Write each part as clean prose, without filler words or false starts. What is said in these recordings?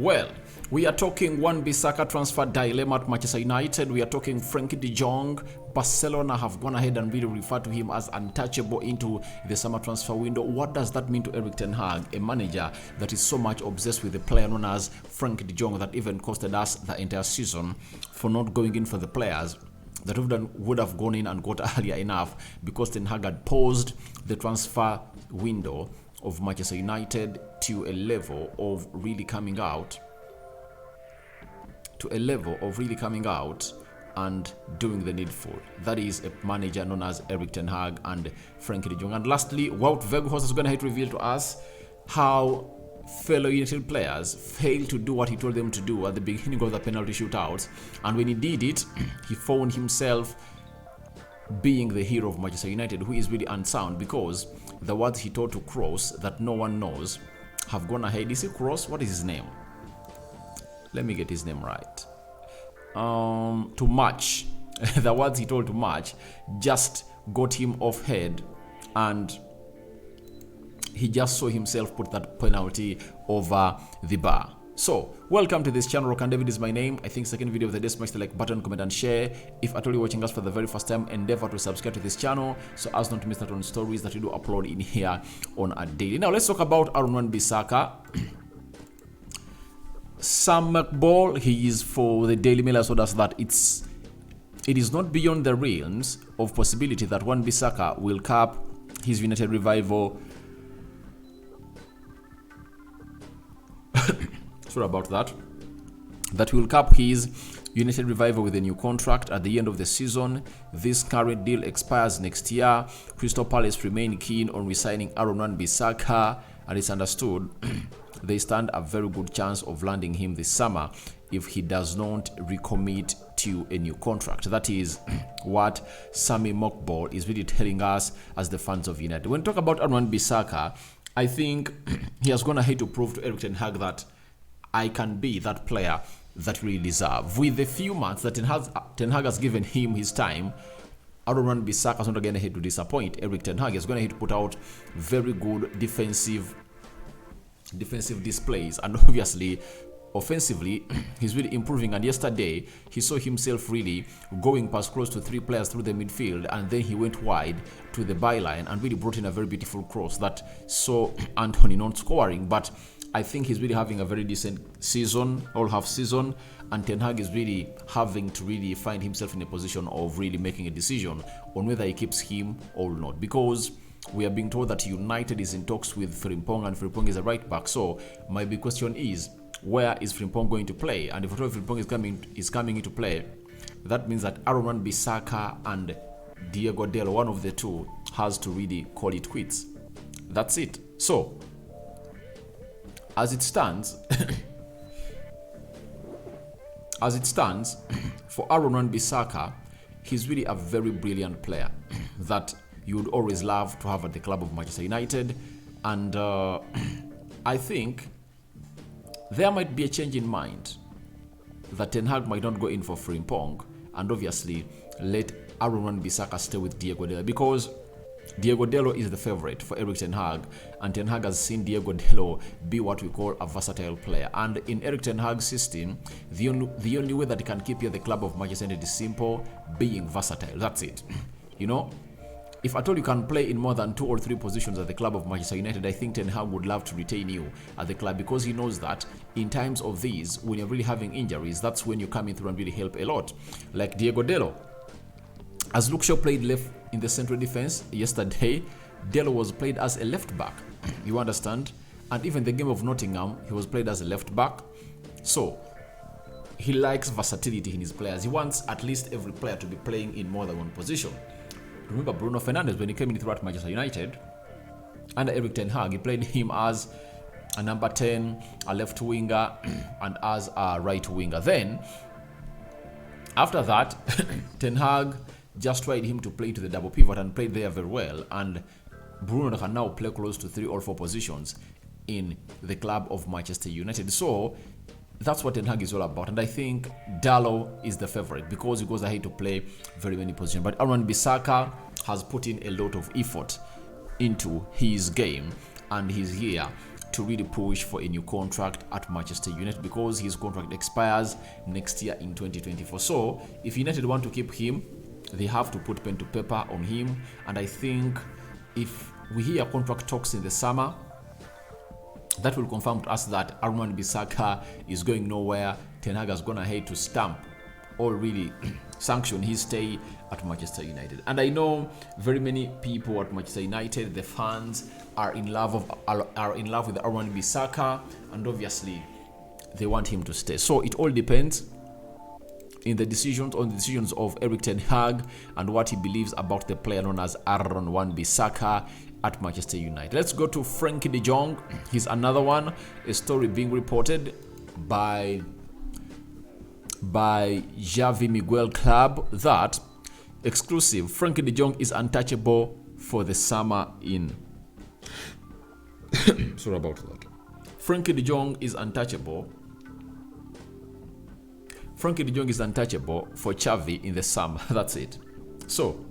Well, we are talking Wan-Bissaka transfer dilemma at Manchester United. We are talking Frenkie de Jong. Barcelona have gone ahead and really referred to him as untouchable into the summer transfer window. What does that mean to Erik ten Hag, a manager that is so much obsessed with the player known as Frenkie de Jong that even costed us the entire season for not going in for the players that would have gone in and got earlier enough, because Ten Hag had paused the transfer window of Manchester United to a level of really coming out and doing the needful. That is a manager known as Erik ten Hag and Frenkie de Jong. And lastly, Wout Weghorst is going to reveal to us how fellow United players failed to do what he told them to do at the beginning of the penalty shootouts, and when he did it, he found himself being the hero of Manchester United, who is really unsound, because the words he told to Kroos that no one knows have gone ahead. Is it Kroos? What is his name? Let me get his name right. To match the words he told to match just got him off head, and he just saw himself put that penalty over the bar. So, welcome to this channel. Rock and David is my name. I think second video of the day, smash the like button, comment and share. If at all you're watching us for the very first time, endeavor to subscribe to this channel so as not to miss out on stories that we do upload in here on a daily. Now let's talk about Wan-Bissaka. Sam McBall, he is for the Daily Mail, told us that it is not beyond the realms of possibility that Wan-Bissaka will cap his United revival. Sorry about that. That will cap his United revival with a new contract at the end of the season. This current deal expires next year. Crystal Palace remain keen on re-signing Wan-Bissaka, and it's understood they stand a very good chance of landing him this summer if he does not recommit to a new contract. That is what Sammy Mockball is really telling us as the fans of United. When we talk about Wan-Bissaka, I think he has gone ahead to prove to Erik ten Hag that I can be that player that we deserve. With the few months that Ten Hag has given him his time, Wan-Bissaka is not going ahead to disappoint. Erik ten Hag is going ahead to put out very good defensive displays, and obviously offensively he's really improving. And yesterday he saw himself really going past close to 3 players through the midfield, and then he went wide to the byline and really brought in a very beautiful cross that saw Anthony not scoring. But I think he's really having a very decent season, all half season, and Ten Hag is really having to really find himself in a position of really making a decision on whether he keeps him or not, because we are being told that United is in talks with Frimpong, and Frimpong is a right back. So my big question is, where is Frimpong going to play? And if at all Frimpong is coming into play, that means that Wan-Bissaka and Diego Dello, one of the two, has to really call it quits. That's it. So as it stands, for Wan-Bissaka, he's really a very brilliant player that you would always love to have at the club of Manchester United. And I think there might be a change in mind that Ten Hag might not go in for Frimpong and obviously let Wan-Bissaka stay with Diego Dello, because Diego Dello is the favorite for Erik ten Hag, and Ten Hag has seen Diego Dello be what we call a versatile player. And in Erik ten Hag's system, the only way that he can keep you at the club of Manchester United is simple: being versatile. That's it. You know, if at all you can play in more than 2 or 3 positions at the club of Manchester United, I think Ten Hag would love to retain you at the club, because he knows that in times of these, when you're really having injuries, that's when you come in through and really help a lot. Like Diego Dello. As Luke Shaw played left in the central defense yesterday, Dello was played as a left back. You understand? And even the game of Nottingham, he was played as a left back. So he likes versatility in his players. He wants at least every player to be playing in more than one position. Remember Bruno Fernandes, when he came in throughout Manchester United under Erik ten Hag, he played him as a number 10, a left winger, and as a right winger. Then after that, Ten Hag just tried him to play to the double pivot and played there very well, and Bruno can now play close to 3 or 4 positions in the club of Manchester United. So that's what Ten Hag is all about, and I think Dallo is the favorite because he goes ahead to play very many positions. But Wan-Bissaka has put in a lot of effort into his game, and he's here to really push for a new contract at Manchester United because his contract expires next year in 2024. So if United want to keep him, they have to put pen to paper on him. And I think if we hear contract talks in the summer, that will confirm to us that Wan-Bissaka is going nowhere. Ten Hag has gone ahead to stamp or really sanction his stay at Manchester United. And I know very many people at Manchester United, the fans, are in love with Wan-Bissaka, and obviously they want him to stay. So it all depends on the decisions of Erik ten Hag and what he believes about the player known as Wan-Bissaka at Manchester United. Let's go to Frenkie de Jong. He's another one. A story being reported by Javi Miguel Club that exclusive Frenkie de Jong is untouchable for the summer in. Sorry about that. Frenkie de Jong is untouchable. Frenkie de Jong is untouchable for Xavi in the summer. That's it. So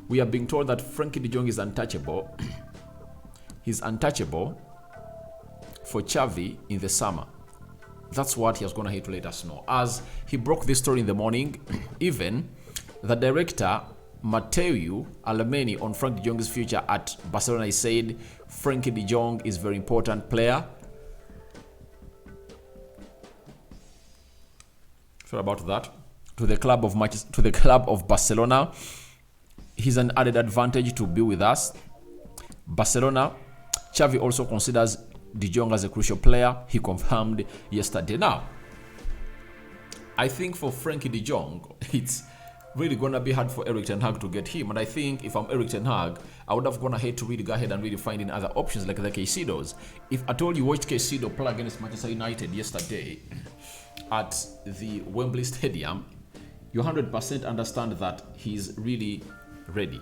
we are being told that Frenkie de Jong is untouchable. He's untouchable for Xavi in the summer. That's what he has gone ahead to let us know. As he broke this story in the morning, even the director, Mateu Alemany, on Frenkie de Jong's future at Barcelona, he said Frenkie de Jong is a very important player. Sorry about that. To the club of Barcelona, he's an added advantage to be with us. Barcelona, Xavi also considers De Jong as a crucial player. He confirmed yesterday. Now, I think for Frenkie de Jong, it's really going to be hard for Erik ten Hag to get him. And I think if I'm Erik ten Hag, I would have gone ahead to really go ahead and really find in other options like the Caicedos. If at all you watched Caicedo play against Manchester United yesterday at the Wembley Stadium, you 100% understand that he's really ready.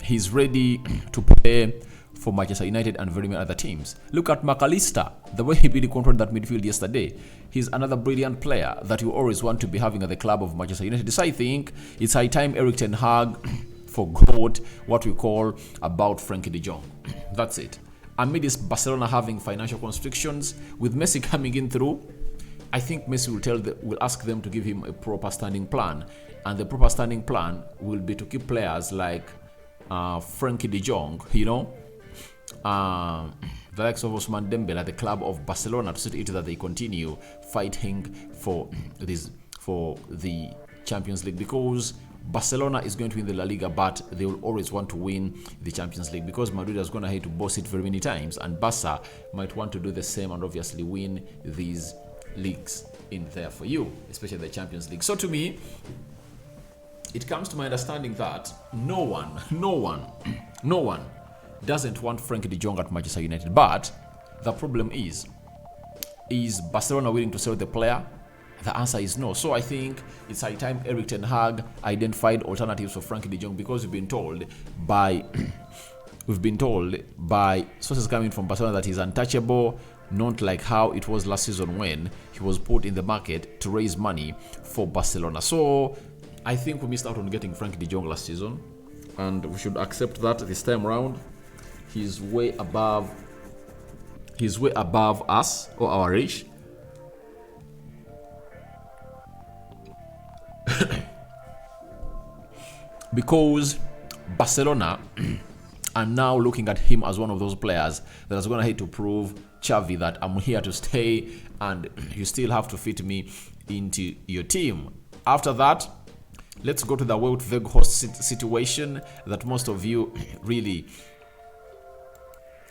He's ready to play for Manchester United and very many other teams. Look at McAllister, the way he really controlled that midfield yesterday. He's another brilliant player that you always want to be having at the club of Manchester United. So I think it's high time Erik ten Hag forgot what we call about Frenkie de Jong. That's it. Amidst Barcelona having financial constrictions, with Messi coming in through, I think Messi will ask them to give him a proper standing plan. And the proper standing plan will be to keep players like Frenkie de Jong, the likes of Ousmane Dembele at the club of Barcelona, to see to it that they continue fighting for the Champions League, because Barcelona is going to win the La Liga, but they will always want to win the Champions League because Madrid has gone ahead to boss it very many times, and Barca might want to do the same and obviously win these leagues in there for you, especially the Champions League. So to me, it comes to my understanding that no one doesn't want Frenkie de Jong at Manchester United. But the problem is Barcelona willing to sell the player? The answer is no. So I think it's high time Erik ten Hag identified alternatives for Frenkie de Jong, because we've been told by sources coming from Barcelona that he's untouchable, not like how it was last season when he was put in the market to raise money for Barcelona. So I think we missed out on getting Frenkie de Jong last season, and we should accept that this time around. He's way above us or our age. Because Barcelona are now looking at him as one of those players that is going to have to prove Xavi that I'm here to stay and you still have to fit me into your team. After that, let's go to the Wout Weghorst situation that most of you really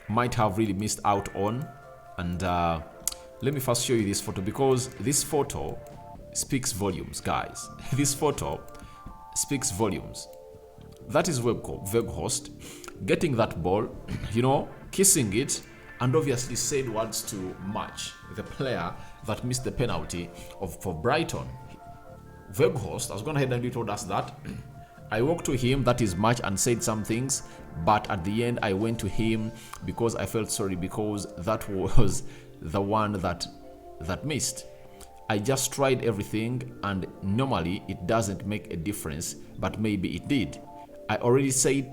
might have really missed out on. And let me first show you this photo, because this photo speaks volumes, guys. This photo speaks volumes. That is Weghorst getting that ball, kissing it, and obviously said words to match the player that missed the penalty for Brighton. Weghorst has gone ahead and told us that I walked to him, that is match, and said some things, but at the end I went to him because I felt sorry, because that was the one that missed. I just tried everything, and normally it doesn't make a difference, but maybe it did. I had already said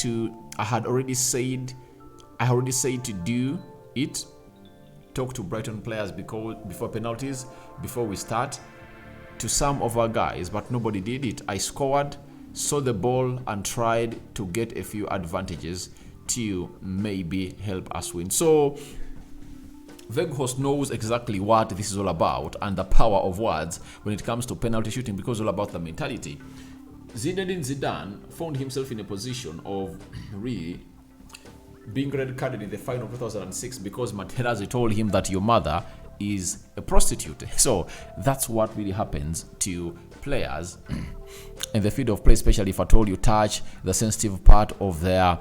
I already said to do it. Talk to Brighton players before penalties, before we start, to some of our guys, but nobody did it. I scored, saw the ball, and tried to get a few advantages to maybe help us win. So Weghorst knows exactly what this is all about and the power of words when it comes to penalty shooting, because it's all about the mentality. Zinedine Zidane found himself in a position of really being red carded in the final of 2006 because Materazzi told him that your mother is a prostitute. So that's what really happens to players in the field of play, especially if at all you touch the sensitive part of their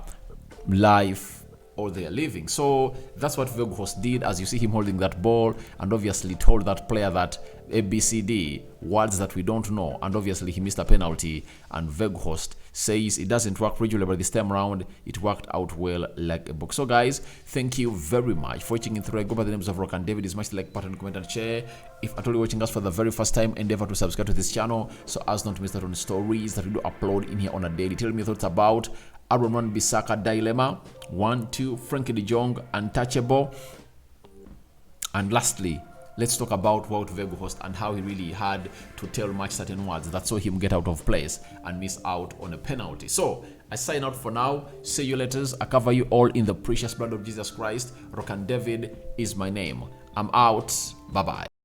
life or their living. So that's what Weghorst did, as you see him holding that ball and obviously told that player that ABCD, words that we don't know, and obviously he missed a penalty, and Weghorst says it doesn't work regularly, but this time around it worked out well like a book. So guys, thank you very much for watching in through. I go by the names of Rock and David. Is much like button, comment and share. If at all you're watching us for the very first time, endeavor to subscribe to this channel so as not to miss out on stories that we do upload in here on a daily. Tell me your thoughts about Wan-Bissaka dilemma, 1-2, Frenkie de Jong Untouchable, and lastly, let's talk about Wout Weghorst and how he really had to tell much certain words that saw him get out of place and miss out on a penalty. So I sign out for now. See you later. I cover you all in the precious blood of Jesus Christ. Rock and David is my name. I'm out. Bye bye.